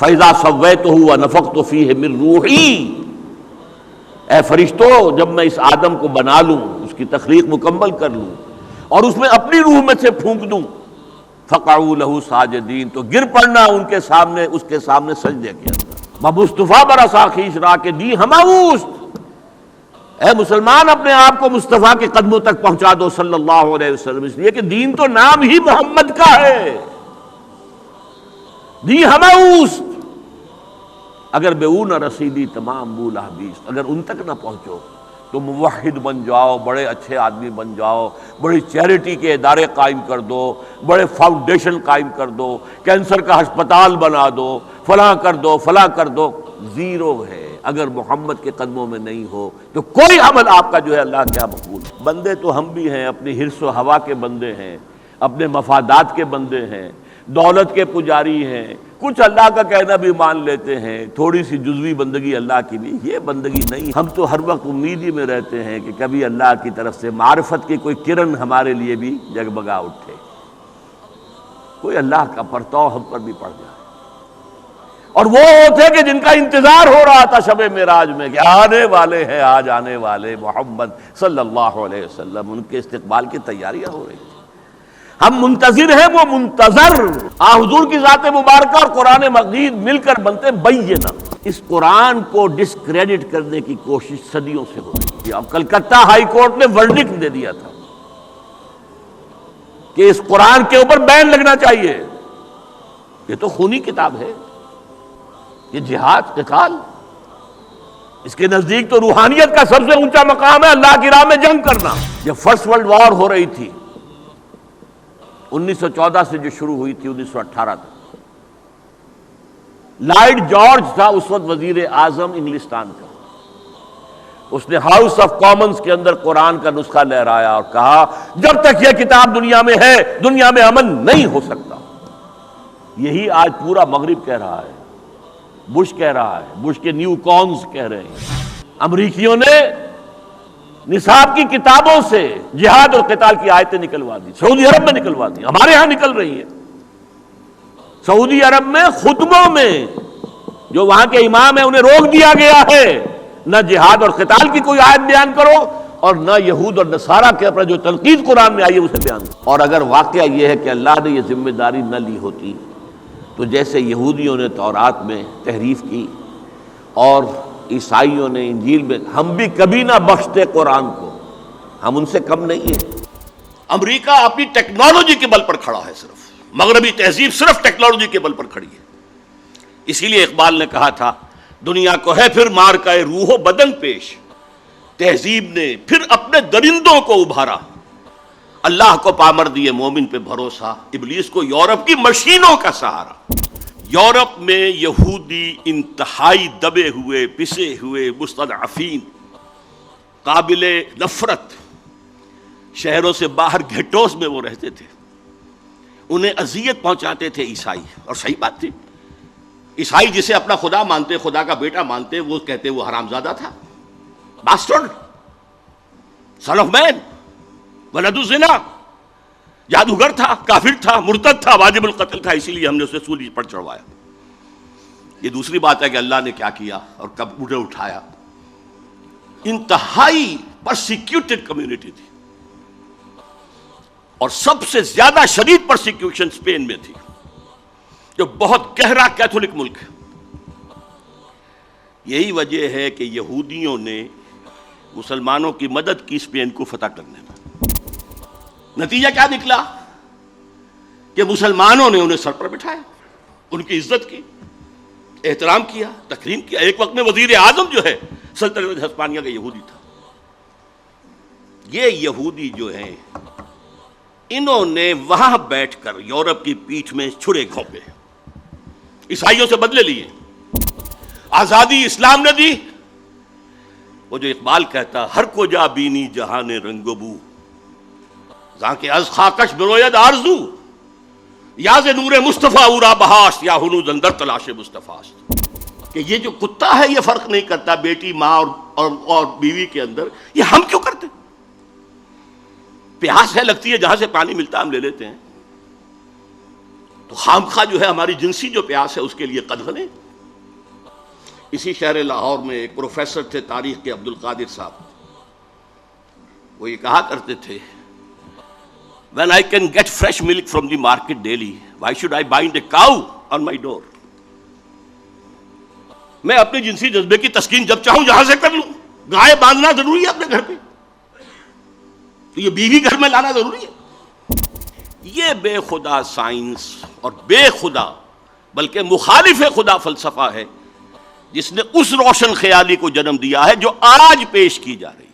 فَإِذَا سَوَّيْتُهُ وَنَفَخْتُ فِيهِ مِن رُوحِي، اے فرشتوں جب میں اس آدم کو بنا لوں، اس کی تخلیق مکمل کر لوں اور اس میں اپنی روح میں سے پھونک دوں، فَقَعُوا لَهُ سَاجِدِينَ، تو گر پڑنا ان کے سامنے، اس کے سامنے سجدے کے اندر۔ مصطفیٰ برسا خیش را کے دی ہماوست، اے مسلمان اپنے آپ کو مصطفیٰ کے قدموں تک پہنچا دو صلی اللہ علیہ وسلم، اس لیے کہ دین تو نام ہی محمد کا ہے۔ دی ہماوست، اگر بے او نہ رسیدی تمام بولا حدیث، اگر ان تک نہ پہنچو تو موحد بن جاؤ، بڑے اچھے آدمی بن جاؤ، بڑی چیریٹی کے ادارے قائم کر دو، بڑے فاؤنڈیشن قائم کر دو، کینسر کا ہسپتال بنا دو، فلاں کر دو فلاں کر دو، زیرو ہے۔ اگر محمد کے قدموں میں نہیں ہو تو کوئی عمل آپ کا جو ہے اللہ کے یہاں مقبول۔ بندے تو ہم بھی ہیں، اپنی حرص و ہوا کے بندے ہیں، اپنے مفادات کے بندے ہیں، دولت کے پجاری ہیں، کچھ اللہ کا کہنا بھی مان لیتے ہیں، تھوڑی سی جزوی بندگی اللہ کی بھی، یہ بندگی نہیں۔ ہم تو ہر وقت امید ہی میں رہتے ہیں کہ کبھی اللہ کی طرف سے معرفت کی کوئی کرن ہمارے لیے بھی جگمگا اٹھے، کوئی اللہ کا پرتو ہم پر بھی پڑ جائے۔ اور وہ تھے کہ جن کا انتظار ہو رہا تھا شب معراج میں کہ آنے والے ہیں، آج آنے والے محمد صلی اللہ علیہ وسلم، ان کے استقبال کی تیاریاں ہو رہی تھی۔ ہم منتظر ہیں، وہ منتظر۔ حضور کی ذات مبارکہ اور قرآن مجید مل کر بنتے بینہ۔ اس قرآن کو ڈسکریڈٹ کرنے کی کوشش صدیوں سے ہو رہی ہے۔ اب کلکتہ ہائی کورٹ نے ورڈکٹ دے دیا تھا کہ اس قرآن کے اوپر بین لگنا چاہیے، یہ تو خونی کتاب ہے، یہ جہاد قتال، اس کے نزدیک تو روحانیت کا سب سے اونچا مقام ہے اللہ کی راہ میں جنگ کرنا۔ جب فرسٹ ورلڈ وار ہو رہی تھی 1914 سے جو شروع ہوئی تھی 1918 تک، لارڈ جارج تھا اس وقت وزیر اعظم انگلستان کا، اس نے ہاؤس آف کامنز کے اندر قرآن کا نسخہ لہرایا اور کہا جب تک یہ کتاب دنیا میں ہے دنیا میں امن نہیں ہو سکتا۔ یہی آج پورا مغرب کہہ رہا ہے، بش کہہ رہا ہے، بش کے نیو کونز کہہ رہے ہیں۔ امریکیوں نے نصاب کی کتابوں سے جہاد اور قتال کی آیتیں نکلوا دی، سعودی عرب میں نکلوا دی، ہمارے ہاں نکل رہی ہیں۔ سعودی عرب میں خطبوں میں جو وہاں کے امام ہیں انہیں روک دیا گیا ہے، نہ جہاد اور قتال کی کوئی آیت بیان کرو اور نہ یہود اور نصارہ کے اوپر جو تنقید قرآن میں آئی ہے اسے بیان کرو۔ اور اگر واقعہ یہ ہے کہ اللہ نے یہ ذمہ داری نہ لی ہوتی تو جیسے یہودیوں نے تورات میں تحریف کی اور عیسائیوں نے انجیل میں، ہم بھی کبھی نہ بخشتے قرآن کو، ہم ان سے کم نہیں ہیں۔ امریکہ اپنی ٹیکنالوجی کے بل پر کھڑا ہے، صرف مغربی تہذیب صرف ٹیکنالوجی کے بل پر کھڑی ہے۔ اسی لیے اقبال نے کہا تھا دنیا کو ہے پھر مار کا روح و بدن پیش، تہذیب نے پھر اپنے درندوں کو ابھارا، اللہ کو پامر دیے مومن پہ بھروسہ، ابلیس کو یورپ کی مشینوں کا سہارا۔ یورپ میں یہودی انتہائی دبے ہوئے، پسے ہوئے، مستضعفین، قابل نفرت، شہروں سے باہر گھٹوس میں وہ رہتے تھے، انہیں اذیت پہنچاتے تھے عیسائی، اور صحیح بات تھی۔ عیسائی جسے اپنا خدا مانتے، خدا کا بیٹا مانتے، وہ کہتے وہ حرامزادہ تھا، باسٹرڈ، سن آف مین، ولد الزنا، جادوگر تھا، کافر تھا، مرتد تھا، واجب القتل تھا، اسی لیے ہم نے اسے سولی پر چڑھوایا۔ یہ دوسری بات ہے کہ اللہ نے کیا کیا اور کب انہیں اٹھایا۔ انتہائی پرسیکیوٹڈ کمیونٹی تھی، اور سب سے زیادہ شدید پرسیکیوشن اسپین میں تھی، جو بہت گہرا کیتھولک ملک ہے۔ یہی وجہ ہے کہ یہودیوں نے مسلمانوں کی مدد کی اسپین کو فتح کرنے میں۔ نتیجہ کیا نکلا کہ مسلمانوں نے انہیں سر پر بٹھایا، ان کی عزت کی، احترام کیا، تکریم کیا۔ ایک وقت میں وزیر اعظم جو ہے سلطنت ہسپانیہ کا یہودی تھا۔ یہ یہودی جو ہیں انہوں نے وہاں بیٹھ کر یورپ کی پیٹھ میں چھرے گھونپے، عیسائیوں سے بدلے لیے، آزادی اسلام نے دی۔ وہ جو اقبال کہتا ہر کو جا بینی جہان رنگ و بو، زاں کے از خاکش بروید آرزو، یا ز نور مصطفیٰ اورا بہاشت، یا ہنوز اندر تلاش مصطفیٰست۔ کہ یہ جو کتا ہے یہ فرق نہیں کرتا بیٹی، ماں اور بیوی کے اندر، یہ ہم کیوں کرتے؟ پیاس ہے لگتی ہے، جہاں سے پانی ملتا ہے ہم لے لیتے ہیں۔ تو خامخواہ جو ہے ہماری جنسی جو پیاس ہے اس کے لیے قدغن ہے۔ اسی شہر لاہور میں ایک پروفیسر تھے تاریخ کے، عبد القادر صاحب، وہ یہ کہا کرتے تھے when I can get fresh milk from the market daily, why should I bind a cow on my door؟ میں اپنے جنسی جذبے کی تسکین جب چاہوں جہاں سے کر لوں، گائے باندھنا ضروری ہے اپنے گھر پہ؟ تو یہ بیوی گھر میں لانا ضروری ہے؟ یہ بے خدا سائنس اور بے خدا بلکہ مخالف خدا فلسفہ ہے جس نے اس روشن خیالی کو جنم دیا ہے جو آج پیش کی جا رہی ہے۔